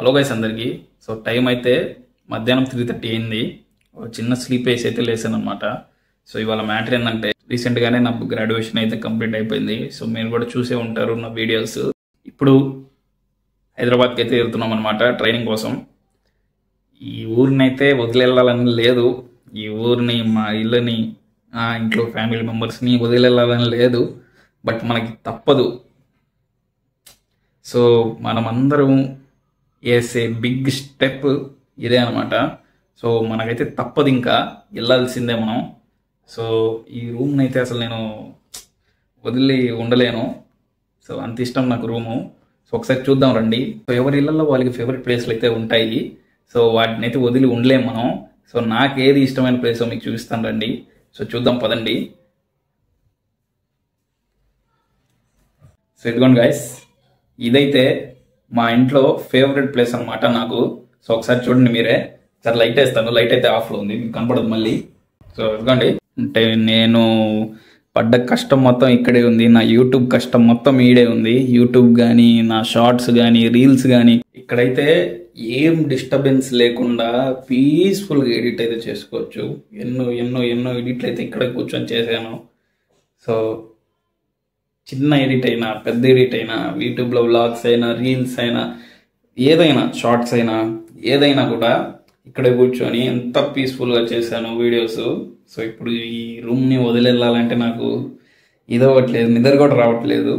Hello guys అందరికీ. So time అయితే మధ్యాహ్నం 3:30 అయింది. ఒక చిన్న స్లీప్ వేసి అయితే లేసాను అనమాట. సో ఇవాళ మ్యాటర్ ఏంటంటే రీసెంట్గానే నాకు గ్రాడ్యుయేషన్ అయితే కంప్లీట్ అయిపోయింది. సో మీరు కూడా చూసే ఉంటారు నా వీడియోస్. ఇప్పుడు హైదరాబాద్కి అయితే వెళ్తున్నాం అనమాట ట్రైనింగ్ కోసం. ఈ ఊరిని అయితే వదిలేళ్ళాలని లేదు, ఈ ఊరిని మా ఇల్లుని ఇంట్లో ఫ్యామిలీ మెంబర్స్ని వదిలేళ్ళాలని లేదు, బట్ మనకి తప్పదు. సో మనమందరం వేసే బిగ్ స్టెప్ ఇదే అనమాట. సో మనకైతే తప్పదు, ఇంకా వెళ్ళాల్సిందే మనం. సో ఈ రూమ్ని అయితే అసలు నేను వదిలి ఉండలేను. సో అంత ఇష్టం నాకు రూము. సో ఒకసారి చూద్దాం రండి. సో ఎవరి ఇళ్ళల్లో వాళ్ళకి ఫేవరెట్ ప్లేస్లు అయితే ఉంటాయి. సో వాటిని అయితే వదిలి ఉండలేము మనం. సో నాకు ఏది ఇష్టమైన ప్లేస్ మీకు చూపిస్తాను రండి. సో చూద్దాం పదండి. సో ఇదిగోండి గైస్, ఇదైతే మా ఇంట్లో ఫేవరెట్ ప్లేస్ అనమాట నాకు. సో ఒకసారి చూడండి మీరే. సార్ లైట్ వేస్తాను, లైట్ అయితే ఆఫ్లో ఉంది, మీకు కనపడదు మళ్ళీ. సో ఇదిగోండి, అంటే నేను పడ్డ కష్టం మొత్తం ఇక్కడే ఉంది. నా యూట్యూబ్ కష్టం మొత్తం ఈడే ఉంది. యూట్యూబ్ కానీ, నా షార్ట్స్ కానీ, రీల్స్ కానీ, ఇక్కడైతే ఏం డిస్టర్బెన్స్ లేకుండా పీస్ఫుల్గా ఎడిట్ అయితే చేసుకోవచ్చు. ఎన్నో ఎన్నో ఎన్నో ఎడిట్లు అయితే ఇక్కడ కూర్చొని చేశాను. సో చిన్న ఎడిట్ అయినా, పెద్ద ఎడిట్ అయినా, యూట్యూబ్లో వ్లాగ్స్ అయినా, రీల్స్ అయినా, ఏదైనా షార్ట్స్ అయినా, ఏదైనా కూడా ఇక్కడే కూర్చొని ఎంత పీస్ఫుల్గా చేశాను వీడియోస్. సో ఇప్పుడు ఈ రూమ్ని వదిలేళ్ళాలంటే నాకు ఇదవ్వట్లేదు, నిద్ర కూడా రావట్లేదు.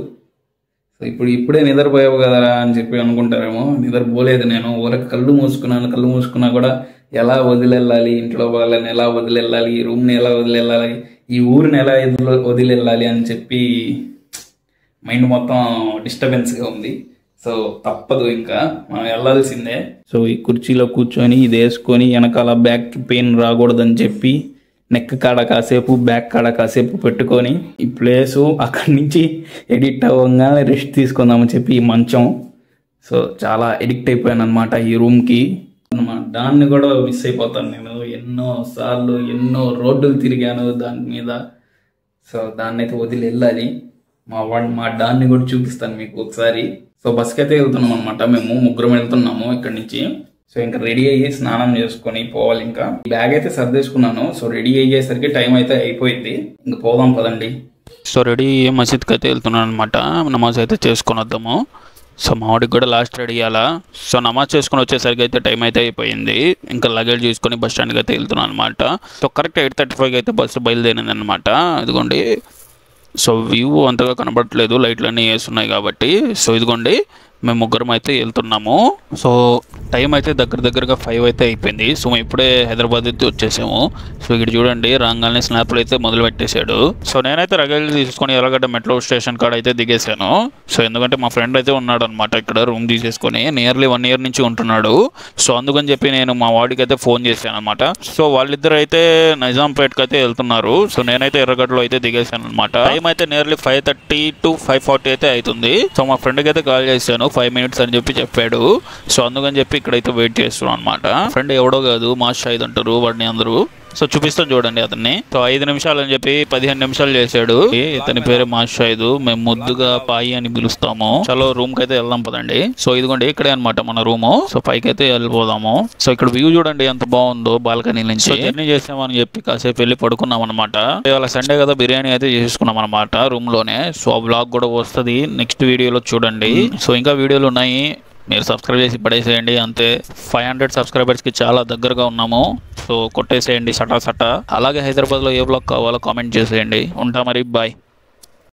సో ఇప్పుడే నిద్రపోయావు కదరా అని చెప్పి అనుకుంటారేమో. నిద్రపోలేదు నేను, ఊరికి కళ్ళు మూసుకున్నా కూడా ఎలా వదిలేళ్ళాలి, ఇంట్లో వాళ్ళని ఎలా వదిలేళ్ళాలి, ఈ రూమ్ని ఎలా వదిలేళ్ళాలి, ఈ ఊరిని ఎలా వదిలేళ్ళాలి అని చెప్పి మైండ్ మొత్తం డిస్టర్బెన్స్గా ఉంది. సో తప్పదు, ఇంకా మనం వెళ్ళాల్సిందే. సో ఈ కుర్చీలో కూర్చొని ఇది వేసుకొని వెనకాల బ్యాక్ పెయిన్ రాకూడదని చెప్పి నెక్ కాడ కాసేపు, బ్యాక్ కాడ కాసేపు పెట్టుకొని ఈ ప్లేసు అక్కడి నుంచి ఎడిట్ అవ్వగానే రెస్ట్ తీసుకుందామని చెప్పి ఈ మంచం. సో చాలా ఎడిక్ట్ అయిపోయాను అనమాట ఈ రూమ్కి. దాన్ని కూడా మిస్ అయిపోతాను నేను. ఎన్నో సార్లు ఎన్నో రోడ్డులు తిరిగాను దాని మీద. సో దాన్ని అయితే వదిలి వెళ్ళాలి. మా డాన్ని కూడా చూపిస్తాను మీకు ఒకసారి. సో బస్కి అయితే వెళ్తున్నాం అనమాట. మేము ముగ్గురం వెళ్తున్నాము ఇక్కడి నుంచి. సో ఇంకా రెడీ అయ్యి స్నానం చేసుకొని పోవాలి. ఇంకా బ్యాగ్ అయితే సర్దేసుకున్నాను. సో రెడీ అయ్యేసరికి టైం అయితే అయిపోయింది. ఇంకా పోదాం పదండి. సో రెడీ అయ్యి మసీద్కి అయితే వెళ్తున్నాను అనమాట. నమాజ్ అయితే చేసుకొని వద్దాము. సో మా వాడికి కూడా లాస్ట్ రెడీ అయ్యాలా. సో నమాజ్ చేసుకుని వచ్చేసరికి అయితే టైం అయితే అయిపోయింది. ఇంకా లగేజ్ తీసుకొని బస్ స్టాండ్కి అయితే వెళ్తున్నాను అనమాట. సో కరెక్ట్ 8:35 అయితే బస్సు బయలుదేరింది అనమాట. ఇదిగోండి, సో వ్యూ అంతగా కనబడట్లేదు, లైట్లు అన్నీ వేస్తున్నాయి కాబట్టి. సో ఇదిగోండి, మేము ముగ్గురం అయితే వెళ్తున్నాము. సో టైం అయితే దగ్గరగా 5 అయితే అయిపోయింది. సో మేము ఇప్పుడే హైదరాబాద్ అయితే వచ్చేసాము. సో ఇక్కడ చూడండి, రాగానే స్నాప్లు అయితే మొదలు పెట్టేశాడు. సో నేనైతే రగలు తీసుకొని ఎర్రగడ్డ మెట్రో స్టేషన్ కాడ అయితే దిగేశాను. సో ఎందుకంటే మా ఫ్రెండ్ అయితే ఉన్నాడు అనమాట ఇక్కడ రూమ్ తీసేసుకొని. నియర్లీ 1 year నుంచి ఉంటున్నాడు. సో అందుకని చెప్పి నేను మా వాడికి అయితే ఫోన్ చేశాను అనమాట. సో వాళ్ళిద్దరు అయితే నిజాంపేట్కి అయితే వెళ్తున్నారు. సో నేనైతే ఎర్రగడ్డలో అయితే దిగేశాను అనమాట. టైం అయితే నియర్లీ 5:30 to 5:40 అయితే అవుతుంది. సో మా ఫ్రెండ్కి అయితే కాల్ చేశాను, 5 minutes అని చెప్పి చెప్పాడు. సో అందుకని చెప్పి ఇక్కడైతే వెయిట్ చేస్తున్నాం అనమాట. ఫ్రెండ్ ఎవడో కాదు, మా షాయిద్ అంటారు వాడిని అందరూ. సో చూపిస్తాను చూడండి అతన్ని. సో 5 నిమిషాలు అని చెప్పి 15 నిమిషాలు చేశాడు. ఇతని పేరు మాషాయిద్, మేము ముద్దుగా పాయి అని పిలుస్తాము. చలో రూమ్ కి అయితే వెళ్దాం పదండి. సో ఇదిగోండి, ఇక్కడే అనమాట మన రూము. సో పైకి అయితే వెళ్ళిపోదాము. సో ఇక్కడ వ్యూ చూడండి ఎంత బాగుందో బాల్కనీ నుంచి. జర్నీ చేసామని చెప్పి కాసేపు వెళ్ళి పడుకున్నాం అనమాట. ఇవాళ సండే కదా, బిర్యానీ అయితే చేసుకున్నాం అనమాట రూమ్ లోనే. సో ఆ బ్లాగ్ కూడా వస్తుంది నెక్స్ట్ వీడియోలో చూడండి. సో ఇంకా వీడియోలు ఉన్నాయి, మీరు సబ్స్క్రైబ్ చేసి పడేసేయండి అంతే. 500 సబ్స్క్రైబర్స్కి చాలా దగ్గరగా ఉన్నాము. సో కొట్టేసేయండి సటా. అలాగే హైదరాబాద్లో ఏ బ్లాగ్ కావాలో కామెంట్ చేసేయండి. ఉంటా మరి, బాయ్.